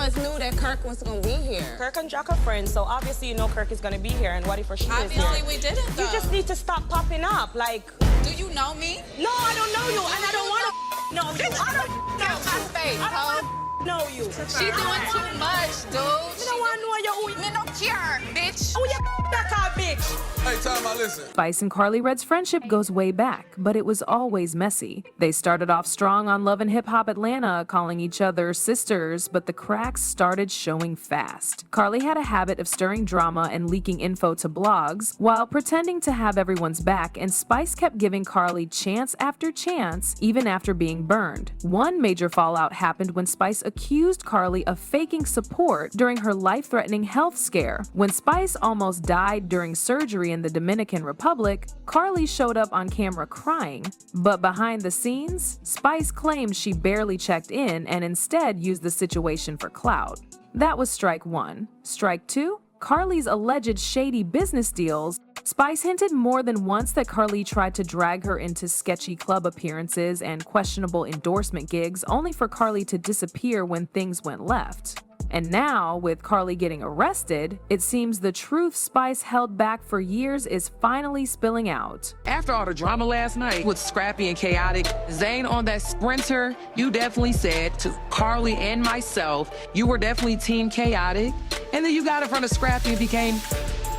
must knew that Kirk was gonna be here. Kirk and Jack are friends, so obviously you know Kirk is gonna be here, and what if she is here? Obviously we didn't, though. You just need to stop popping up, like... Do you know me? No, I don't know you, and I don't wanna know you. I don't know my face, I don't wanna know you. She doing too much, dude. I don't wanna know you. Me no care, bitch. Oh, you that car, bitch. Hey, time out, listen. Spice and Karlie Redd's friendship goes way back, but it was always messy. They started off strong on Love and Hip Hop Atlanta, calling each other sisters, but the cracks started showing fast. Karlie had a habit of stirring drama and leaking info to blogs, while pretending to have everyone's back, and Spice kept giving Karlie chance after chance, even after being burned. One major fallout happened when Spice accused Karlie of faking support during her life-threatening health scare. When Spice almost died during surgery in the Dominican Republic, Karlie showed up on camera crying, but behind the scenes, Spice claimed she barely checked in and instead used the situation for clout. That was strike one. Strike two? Karlie's alleged shady business deals. Spice hinted more than once that Karlie tried to drag her into sketchy club appearances and questionable endorsement gigs, only for Karlie to disappear when things went left. And now, with Karlie getting arrested, it seems the truth Spice held back for years is finally spilling out. After all the drama last night with Scrappy and Chaotic, Zane on that Sprinter, you definitely said to Karlie and myself, you were definitely Team Chaotic, and then you got in front of Scrappy and became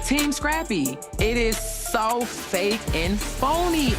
Team Scrappy. It is so fake and phony.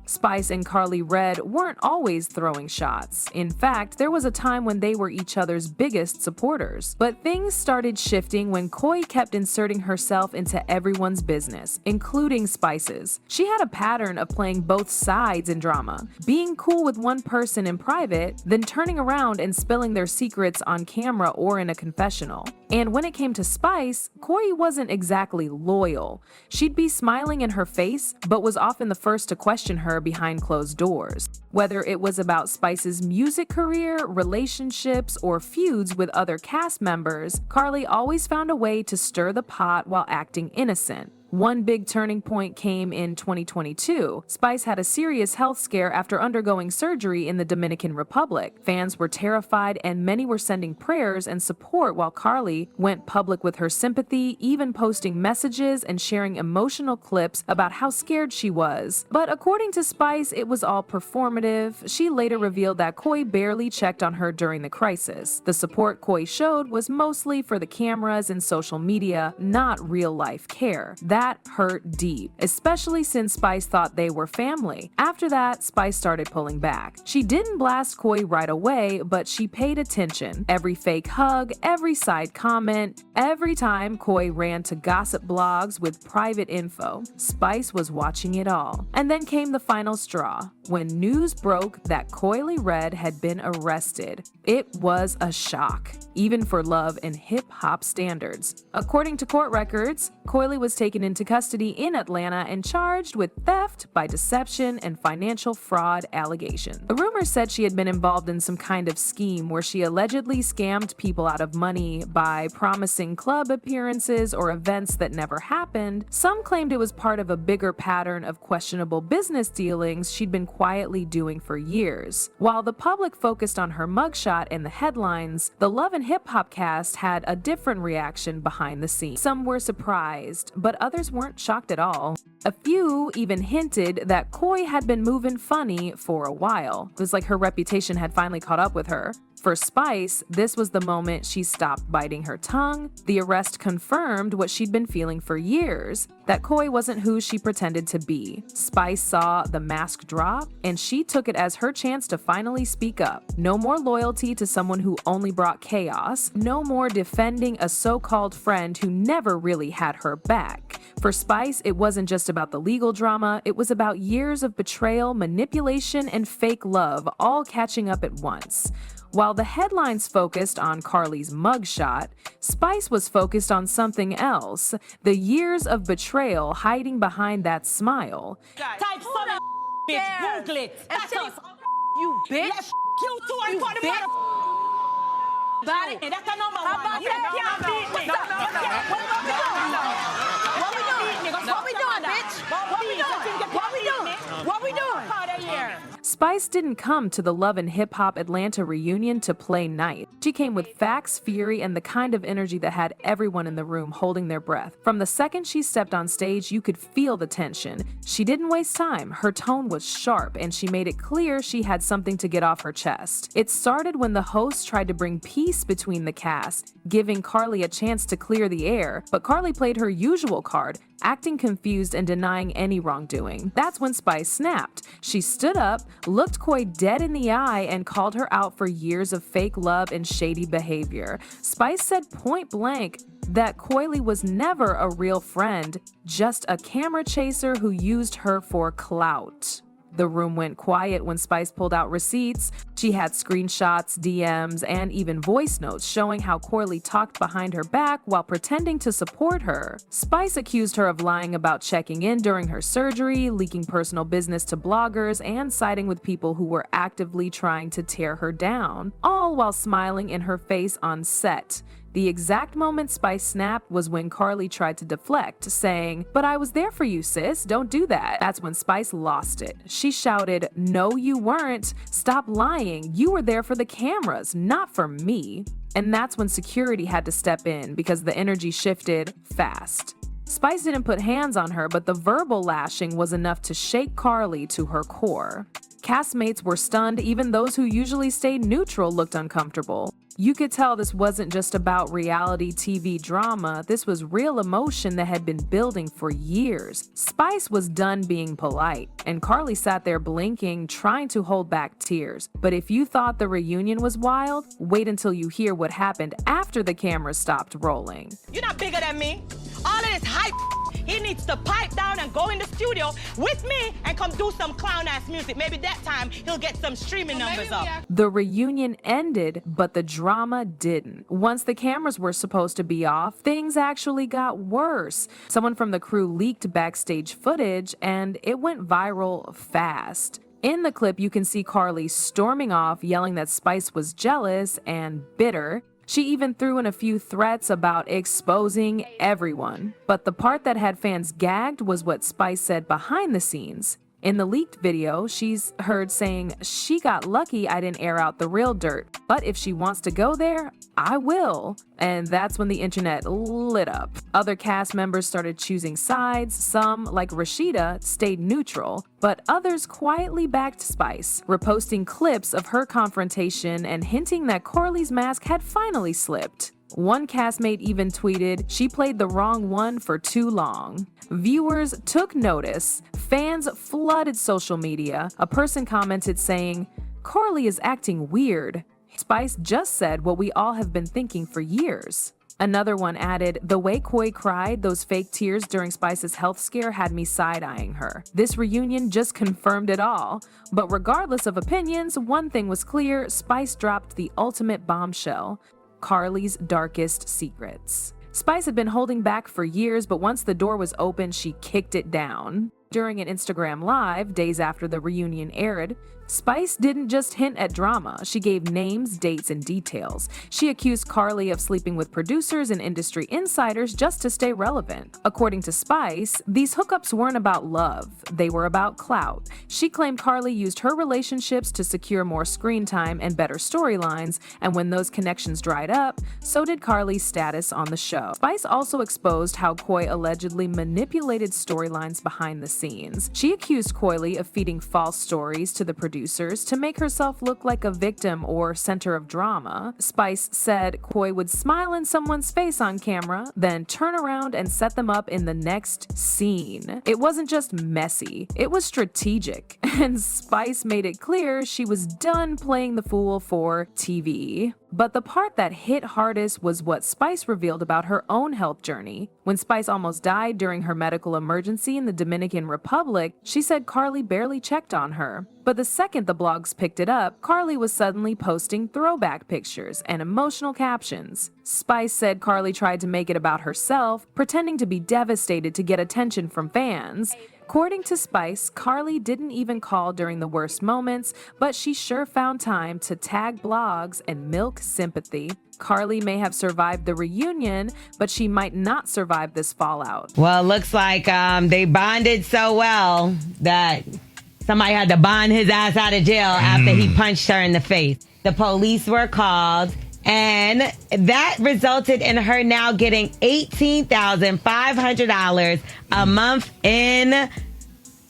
Spice and Karlie Redd weren't always throwing shots. In fact, there was a time when they were each other's biggest supporters. But things started shifting when Koi kept inserting herself into everyone's business, including Spice's. She had a pattern of playing both sides in drama, being cool with one person in private, then turning around and spilling their secrets on camera or in a confessional. And when it came to Spice, Koi wasn't exactly loyal. She'd be smiling in her face, but was often the first to question her behind closed doors. Whether it was about Spice's music career, relationships, or feuds with other cast members, Karlie always found a way to stir the pot while acting innocent. One big turning point came in 2022. Spice had a serious health scare after undergoing surgery in the Dominican Republic. Fans were terrified and many were sending prayers and support while Karlie went public with her sympathy, even posting messages and sharing emotional clips about how scared she was. But according to Spice, it was all performative. She later revealed that Koi barely checked on her during the crisis. The support Koi showed was mostly for the cameras and social media, not real-life care. That hurt deep, especially since Spice thought they were family. After that, Spice started pulling back. She didn't blast Koi right away, but she paid attention. Every fake hug, every side comment, every time Koi ran to gossip blogs with private info, Spice was watching it all. And then came the final straw, when news broke that Karlie Redd had been arrested. It was a shock, even for Love and Hip Hop standards. According to court records, Karlie was taken into custody in Atlanta and charged with theft by deception and financial fraud allegations. The rumors said she had been involved in some kind of scheme where she allegedly scammed people out of money by promising club appearances or events that never happened. Some claimed it was part of a bigger pattern of questionable business dealings she'd been quietly doing for years. While the public focused on her mugshot and the headlines, the Love and Hip Hop cast had a different reaction behind the scenes. Some were surprised, but others weren't shocked at all. A few even hinted that Koi had been moving funny for a while. It was like her reputation had finally caught up with her. For Spice, this was the moment she stopped biting her tongue. The arrest confirmed what she'd been feeling for years, that Koi wasn't who she pretended to be. Spice saw the mask drop, and she took it as her chance to finally speak up. No more loyalty to someone who only brought chaos. No more defending a so-called friend who never really had her back. For Spice, it wasn't just about the legal drama, it was about years of betrayal, manipulation, and fake love, all catching up at once. While the headlines focused on Karlie's mugshot, Spice was focused on something else, the years of betrayal hiding behind that smile. Type some bitch, Google it. That's us. You bitch. You too, I call the mother. Got it? That's the number one. You can't beat me. What we doing, bitch? What we doing? What we doing? What we doing? Spice didn't come to the Love and Hip Hop Atlanta reunion to play nice. She came with facts, fury, and the kind of energy that had everyone in the room holding their breath. From the second she stepped on stage, you could feel the tension. She didn't waste time. Her tone was sharp, and she made it clear she had something to get off her chest. It started when the host tried to bring peace between the cast, giving Karlie a chance to clear the air, but Karlie played her usual card, acting confused and denying any wrongdoing. That's when Spice snapped. She stood up, looked Koi dead in the eye, and called her out for years of fake love and shady behavior. Spice said point blank that Karlie was never a real friend, just a camera chaser who used her for clout. The room went quiet when Spice pulled out receipts. She had screenshots, DMs, and even voice notes showing how Karlie talked behind her back while pretending to support her. Spice accused her of lying about checking in during her surgery, leaking personal business to bloggers, and siding with people who were actively trying to tear her down, all while smiling in her face on set. The exact moment Spice snapped was when Karlie tried to deflect, saying, "But I was there for you, sis. Don't do that." That's when Spice lost it. She shouted, "No, you weren't. Stop lying. You were there for the cameras, not for me." And that's when security had to step in because the energy shifted fast. Spice didn't put hands on her, but the verbal lashing was enough to shake Karlie to her core. Castmates were stunned. Even those who usually stayed neutral looked uncomfortable. You could tell this wasn't just about reality TV drama. This was real emotion that had been building for years. Spice was done being polite, and Karlie sat there blinking, trying to hold back tears. But if you thought the reunion was wild, wait until you hear what happened after the camera stopped rolling. You're not bigger than me. All of this hype, he needs to pipe down and go in the studio with me and come do some clown-ass music. Maybe that time he'll get some streaming numbers up. The reunion ended, but the drama didn't. Once the cameras were supposed to be off, things actually got worse. Someone from the crew leaked backstage footage, and it went viral fast. In the clip, you can see Karlie storming off, yelling that Spice was jealous and bitter. She even threw in a few threats about exposing everyone. But the part that had fans gagged was what Spice said behind the scenes. In the leaked video, she's heard saying, "She got lucky I didn't air out the real dirt, but if she wants to go there, I will." And that's when the internet lit up. Other cast members started choosing sides. Some, like Rashida, stayed neutral, but others quietly backed Spice, reposting clips of her confrontation and hinting that Karlie's mask had finally slipped. One castmate even tweeted, "She played the wrong one for too long." Viewers took notice. Fans flooded social media. A person commented saying, "Karlie is acting weird." Spice just said what we all have been thinking for years. Another one added, "The way Koi cried those fake tears during Spice's health scare had me side-eyeing her. This reunion just confirmed it all." But regardless of opinions, one thing was clear: Spice dropped the ultimate bombshell. Karlie's darkest secrets. Spice had been holding back for years, but once the door was open, she kicked it down. During an Instagram Live, days after the reunion aired, Spice didn't just hint at drama. She gave names, dates, and details. She accused Karlie of sleeping with producers and industry insiders just to stay relevant. According to Spice, these hookups weren't about love. They were about clout. She claimed Karlie used her relationships to secure more screen time and better storylines, and when those connections dried up, so did Karlie's status on the show. Spice also exposed how Koi allegedly manipulated storylines behind the scenes. She accused Karlie of feeding false stories to the producers to make herself look like a victim or center of drama. Spice said Koi would smile in someone's face on camera, then turn around and set them up in the next scene. It wasn't just messy, it was strategic. And Spice made it clear she was done playing the fool for TV. But the part that hit hardest was what Spice revealed about her own health journey. When Spice almost died during her medical emergency in the Dominican Republic, she said Karlie barely checked on her. But the second the blogs picked it up, Karlie was suddenly posting throwback pictures and emotional captions. Spice said Karlie tried to make it about herself, pretending to be devastated to get attention from fans. According to Spice, Karlie didn't even call during the worst moments, but she sure found time to tag blogs and milk sympathy. Karlie may have survived the reunion, but she might not survive this fallout. Well, it looks like they bonded so well that somebody had to bond his ass out of jail after he punched her in the face. The police were called, and that resulted in her now getting $18,500 a month in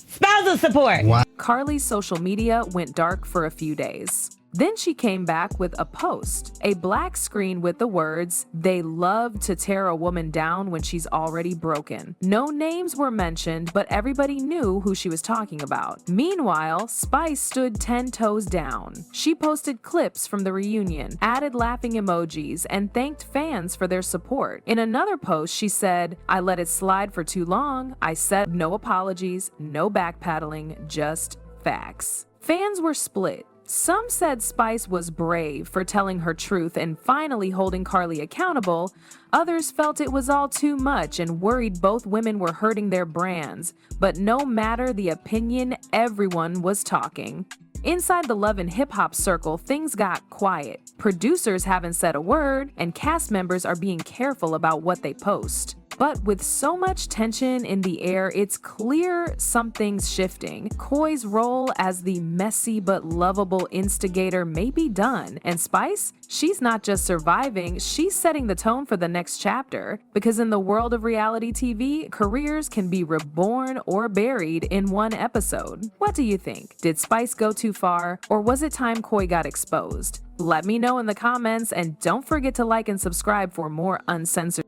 spousal support. Wow. Karlie's social media went dark for a few days. Then she came back with a post, a black screen with the words, "They love to tear a woman down when she's already broken." No names were mentioned, but everybody knew who she was talking about. Meanwhile, Spice stood 10 toes down. She posted clips from the reunion, added laughing emojis, and thanked fans for their support. In another post, she said, "I let it slide for too long. I said no apologies, no backpedaling, just facts." Fans were split. Some said Spice was brave for telling her truth and finally holding Karlie accountable. Others felt it was all too much and worried both women were hurting their brands. But no matter the opinion, everyone was talking. Inside the Love and Hip Hop circle, things got quiet. Producers haven't said a word, and cast members are being careful about what they post. But with so much tension in the air, it's clear something's shifting. Koi's role as the messy but lovable instigator may be done. And Spice? She's not just surviving, she's setting the tone for the next chapter. Because in the world of reality TV, careers can be reborn or buried in one episode. What do you think? Did Spice go too far? Or was it time Koi got exposed? Let me know in the comments, and don't forget to like and subscribe for more uncensored